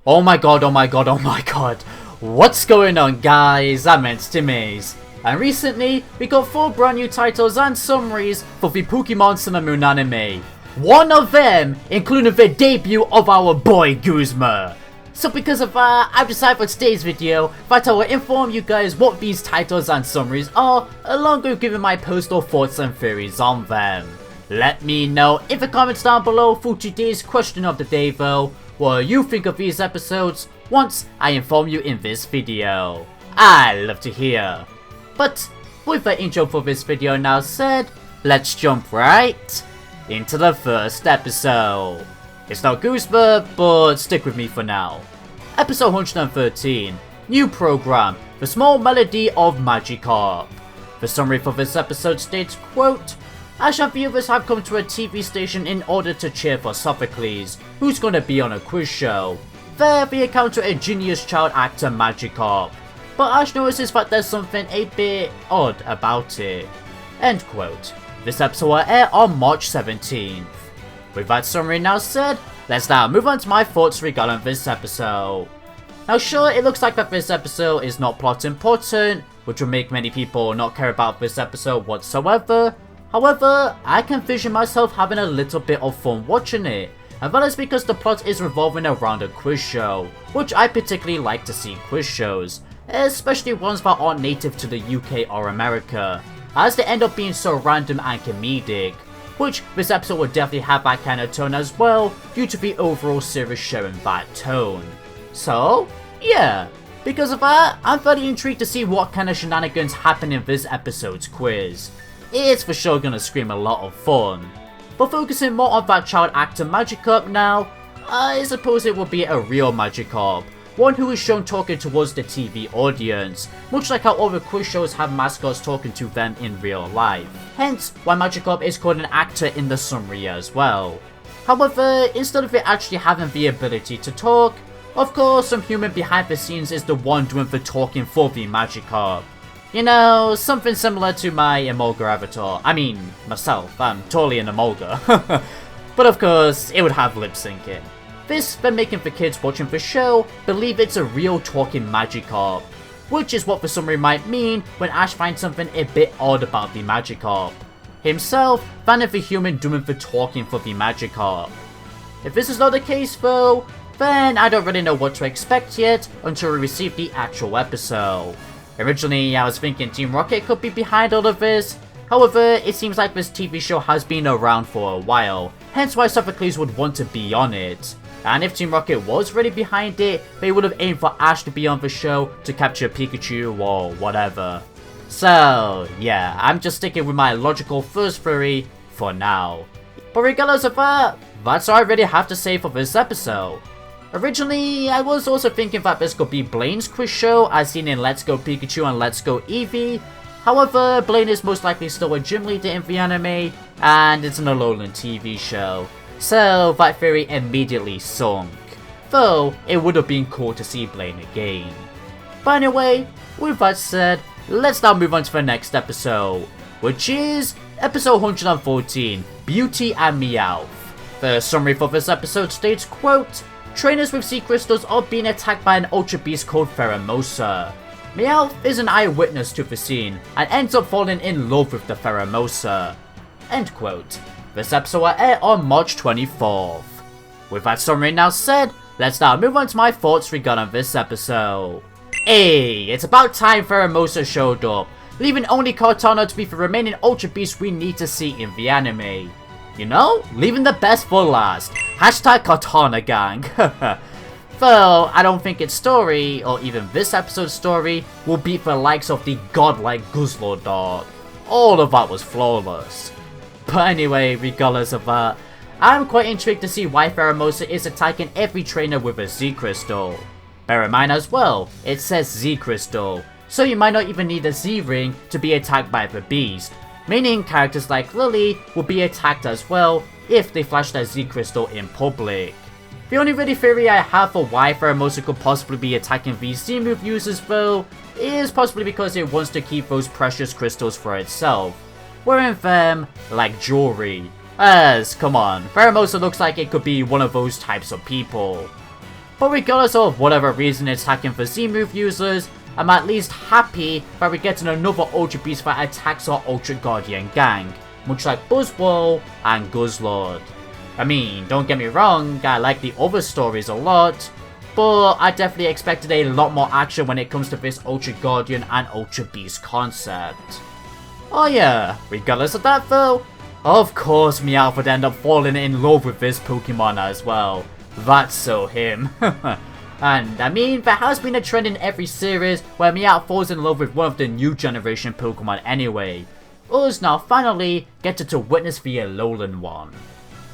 Oh my god, oh my god, oh my god. What's going on, guys? I'm Timaze. And recently, we got 4 brand new titles and summaries for the Pokemon Sun and Moon anime. One of them including the debut of our boy Guzma. So because of that, I've decided for today's video that I will inform you guys what these titles and summaries are, along with giving my personal thoughts and theories on them. Let me know in the comments down below for today's question of the day though, what you think of these episodes once I inform you in this video. I love to hear. But with the intro for this video now said, let's jump right into the first episode. It's not Guzma, but stick with me for now. Episode 113, new program, The Small Melody of Magikarp. The summary for this episode states, quote, Ash and viewers have come to a TV station in order to cheer for Sophocles, who's gonna be on a quiz show. There, they encounter a genius child actor Magikarp, but Ash notices that there's something a bit odd about it. End quote. This episode will air on March 17th. With that summary now said, let's now move on to my thoughts regarding this episode. Now sure, it looks like that this episode is not plot important, which will make many people not care about this episode whatsoever. However, I can vision myself having a little bit of fun watching it, and that is because the plot is revolving around a quiz show, which I particularly like to see quiz shows, especially ones that aren't native to the UK or America, as they end up being so random and comedic, which this episode will definitely have that kind of tone as well, due to the overall series sharing that tone. So, yeah, because of that, I'm very intrigued to see what kind of shenanigans happen in this episode's quiz. It's for sure gonna scream a lot of fun. But focusing more on that child actor Magikarp now, I suppose it will be a real Magikarp, one who is shown talking towards the TV audience, much like how other quiz shows have mascots talking to them in real life. Hence, why Magikarp is called an actor in the summary as well. However, instead of it actually having the ability to talk, of course some human behind the scenes is the one doing the talking for the Magikarp. You know, something similar to my Emolga avatar. I mean, myself, I'm totally an Emolga. But of course, it would have lip syncing. This then making the kids watching the show believe it's a real talking Magikarp, which is what the summary might mean when Ash finds something a bit odd about the Magikarp himself than if the human doing the talking for the Magikarp. If this is not the case though, then I don't really know what to expect yet until we receive the actual episode. Originally, I was thinking Team Rocket could be behind all of this, however, it seems like this TV show has been around for a while, hence why Sophocles would want to be on it. And if Team Rocket was really behind it, they would have aimed for Ash to be on the show to capture Pikachu or whatever. So, yeah, I'm just sticking with my logical first theory for now. But regardless of that, that's all I really have to say for this episode. Originally, I was also thinking that this could be Blaine's quiz show as seen in Let's Go Pikachu and Let's Go Eevee. However, Blaine is most likely still a gym leader in the anime, and it's an Alolan TV show. So that theory immediately sunk. Though, it would have been cool to see Blaine again. But anyway, with that said, let's now move on to the next episode, which is episode 114, Beauty and Meowth. The summary for this episode states, quote, Trainers with sea crystals are being attacked by an ultra beast called Pheromosa. Meowth is an eyewitness to the scene and ends up falling in love with the Pheromosa. End quote. This episode will air on March 24th. With that summary now said, let's now move on to my thoughts regarding this episode. Hey, it's about time Pheromosa showed up, leaving only Kartana to be the remaining ultra beast we need to see in the anime. You know, leaving the best for last. Hashtag Kartana gang. Though, I don't think its story, or even this episode's story, will beat the likes of the godlike Guzma dog. All of that was flawless. But anyway, regardless of that, I'm quite intrigued to see why Pheromosa is attacking every trainer with a Z Crystal. Bear in mind as well, it says Z Crystal, so you might not even need a Z Ring to be attacked by the beast. Meaning characters like Lily will be attacked as well if they flash their Z Crystal in public. The only really theory I have for why Pheromosa could possibly be attacking these Z move users though, is possibly because it wants to keep those precious crystals for itself, wearing them like jewelry. As, come on, Pheromosa looks like it could be one of those types of people. But regardless of whatever reason it's hacking for Z-move users, I'm at least happy that we're getting another Ultra Beast that attacks our Ultra Guardian gang, much like Buzzwole and Guzzlord. I mean, don't get me wrong, I like the other stories a lot, but I definitely expected a lot more action when it comes to this Ultra Guardian and Ultra Beast concept. Oh yeah, regardless of that though, of course Meowth would end up falling in love with this Pokemon as well. That's so him. And I mean, there has been a trend in every series where Meowth falls in love with one of the new generation Pokemon anyway. Us now finally get to witness the Alolan one.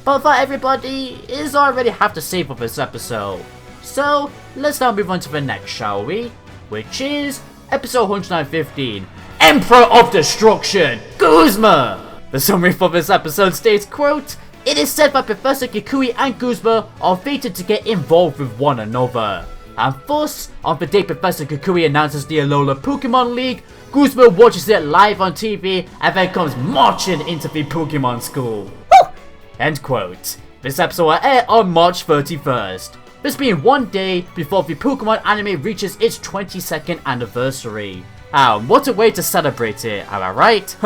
But for everybody is all I really have to say for this episode. So let's now move on to the next, shall we? Which is episode 115, Emperor of Destruction, Guzma! The summary for this episode states, quote, "It is said that Professor Kukui and Guzma are fated to get involved with one another. And thus, on the day Professor Kukui announces the Alola Pokemon League, Guzma watches it live on TV and then comes marching into the Pokemon school." Woo! End quote. This episode will air on March 31st. This being one day before the Pokemon anime reaches its 22nd anniversary. What a way to celebrate it, am I right?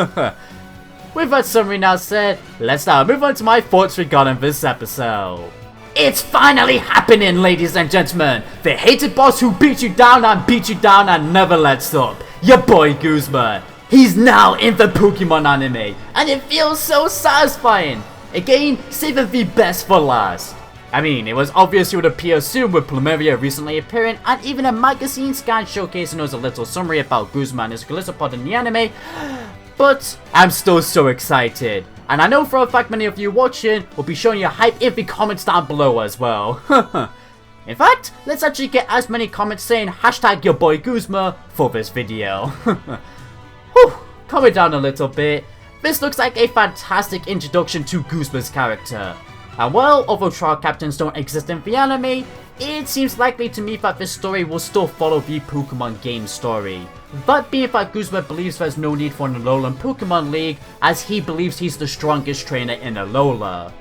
With that summary now said, let's now move on to my thoughts regarding this episode. It's finally happening, ladies and gentlemen! The hated boss who beat you down and never lets up. Your boy Guzma. He's now in the Pokemon anime, and it feels so satisfying. Again, saving the best for last. I mean, it was obvious he would appear soon with Plumeria recently appearing, and even a magazine scan showcasing us a little summary about Guzma and his Galissapod in the anime. But I'm still so excited, and I know for a fact many of you watching will be showing your hype in the comments down below as well. In fact, let's actually get as many comments saying hashtag your boy Guzma for this video. Whew, calm it down a little bit. This looks like a fantastic introduction to Guzma's character. And well, although trial captains don't exist in the anime, it seems likely to me that this story will still follow the Pokemon game story. That being that Guzma believes there's no need for an Alolan Pokemon League, as he believes he's the strongest trainer in Alola.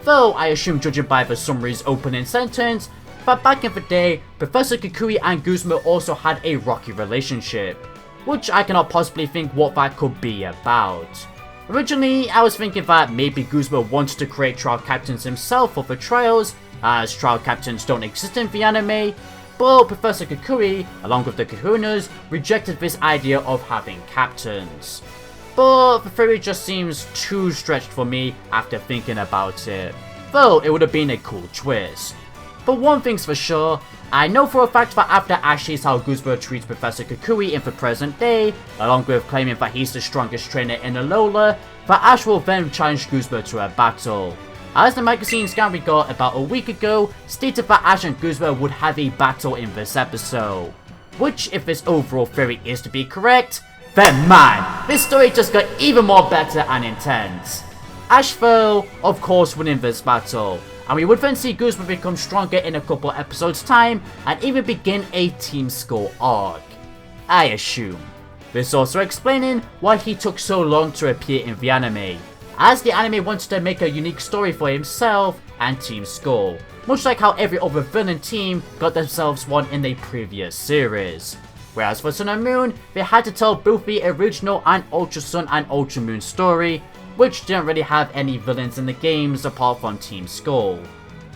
Though I assume, judging by the summary's opening sentence, that back in the day, Professor Kukui and Guzma also had a rocky relationship, which I cannot possibly think what that could be about. Originally, I was thinking that maybe Guzma wants to create trial captains himself for the trials, as trial captains don't exist in the anime, but Professor Kukui, along with the Kahunas, rejected this idea of having captains. But the theory just seems too stretched for me after thinking about it, though it would have been a cool twist. But one thing's for sure, I know for a fact that after Ash sees how Guzma treats Professor Kukui in the present day, along with claiming that he's the strongest trainer in Alola, that Ash will then challenge Guzma to a battle. As the magazine scan we got about a week ago stated that Ash and Guzma would have a battle in this episode. Which, if this overall theory is to be correct, then man, this story just got even more better and intense. Ash though, of course, winning this battle, and we would then see Guzma become stronger in a couple episodes time and even begin a Team Skull arc. I assume. This also explaining why he took so long to appear in the anime, as the anime wanted to make a unique story for himself and Team Skull, much like how every other villain team got themselves one in the previous series. Whereas for Sun and Moon, they had to tell both the original and Ultra Sun and Ultra Moon story, which didn't really have any villains in the games apart from Team Skull.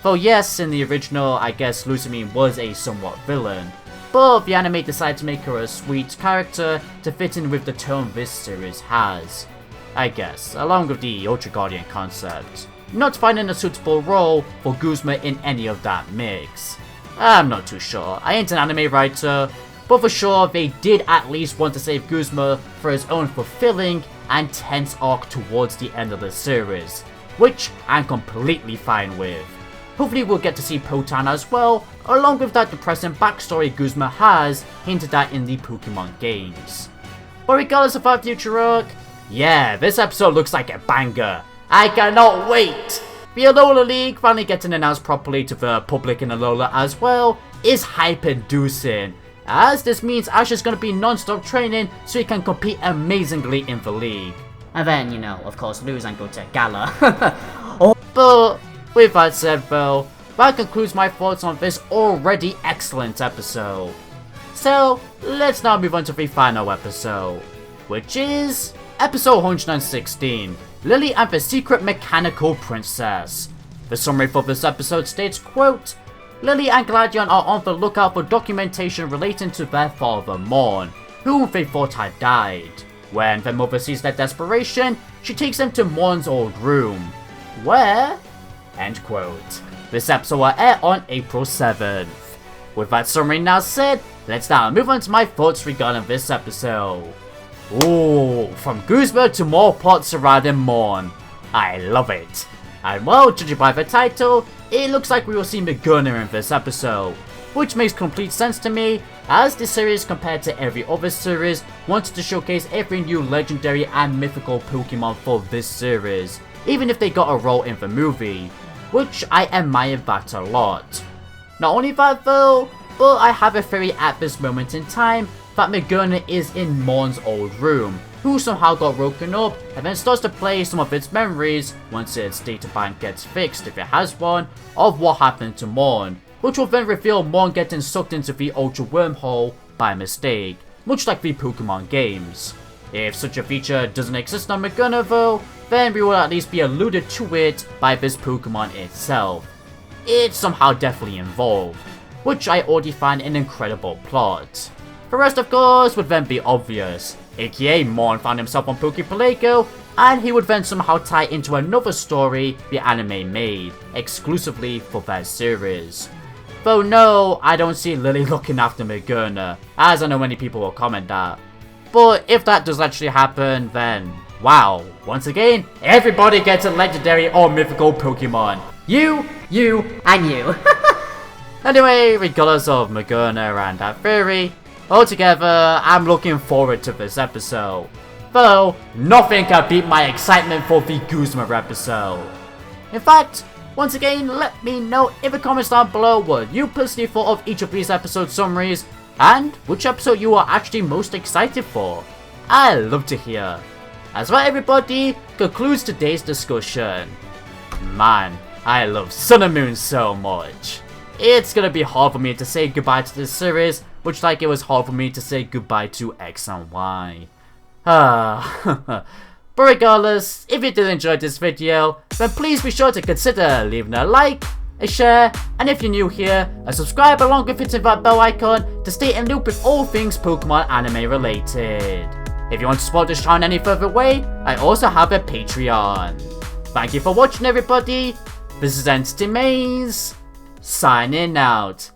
Though yes, in the original, I guess Lusamine was a somewhat villain, but the anime decided to make her a sweet character to fit in with the tone this series has. I guess, along with the Ultra Guardian concept, not finding a suitable role for Guzma in any of that mix. I'm not too sure, I ain't an anime writer, but for sure they did at least want to save Guzma for his own fulfilling and tense arc towards the end of the series, which I'm completely fine with. Hopefully we'll get to see Potan as well, along with that depressing backstory Guzma has hinted at in the Pokemon games. But regardless of our future arc, yeah, this episode looks like a banger. I cannot wait! The Alola League finally getting announced properly to the public in Alola as well is hype-inducing, as this means Ash is going to be non-stop training so he can compete amazingly in the league. And then, you know, of course, lose and go to Gala. But with that said though, that concludes my thoughts on this already excellent episode. So, let's now move on to the final episode, which is episode 116, Lily and the Secret Mechanical Princess. The summary for this episode states, quote, Lily and Gladion are on the lookout for documentation relating to their father, Mohn, whom they thought had died. When their mother sees their desperation, she takes them to Mohn's old room, where... End quote. This episode will air on April 7th. With that summary now said, let's now move on to my thoughts regarding this episode. Ooh, from Guzma to more plots surrounding Mohn. I love it. And well, judging by the title, it looks like we will see Maguna in this episode, which makes complete sense to me, as the series compared to every other series wanted to showcase every new legendary and mythical Pokemon for this series, even if they got a role in the movie, which I admire that a lot. Not only that though, but I have a theory at this moment in time that Maguna is in Mohn's old room, who somehow got woken up and then starts to play some of its memories once its databank gets fixed, if it has one, of what happened to Mohn, which will then reveal Mohn getting sucked into the Ultra Wormhole by mistake, much like the Pokemon games. If such a feature doesn't exist on Maguna though, then we will at least be alluded to it by this Pokemon itself. It's somehow definitely involved, which I already find an incredible plot. The rest of course would then be obvious, aka Mohn found himself on Pokepalago, and he would then somehow tie into another story the anime made, exclusively for that series. Though no, I don't see Lily looking after Maguna, as I know many people will comment that. But if that does actually happen, then wow, once again, everybody gets a legendary or mythical Pokemon. You, and you. Anyway, regardless of Maguna and that theory, altogether, I'm looking forward to this episode. Though, nothing can beat my excitement for the Guzma episode. In fact, once again, let me know in the comments down below what you personally thought of each of these episode summaries, and which episode you are actually most excited for. I'd love to hear. As well, everybody, concludes today's discussion. Man, I love Sun and Moon so much. It's gonna be hard for me to say goodbye to this series, much like it was hard for me to say goodbye to X and Y. But regardless, if you did enjoy this video, then please be sure to consider leaving a like, a share, and if you're new here, a subscribe along with hitting that bell icon to stay in loop with all things Pokemon anime related. If you want to support this channel any further way, I also have a Patreon. Thank you for watching everybody, this is Entity Maze, signing out.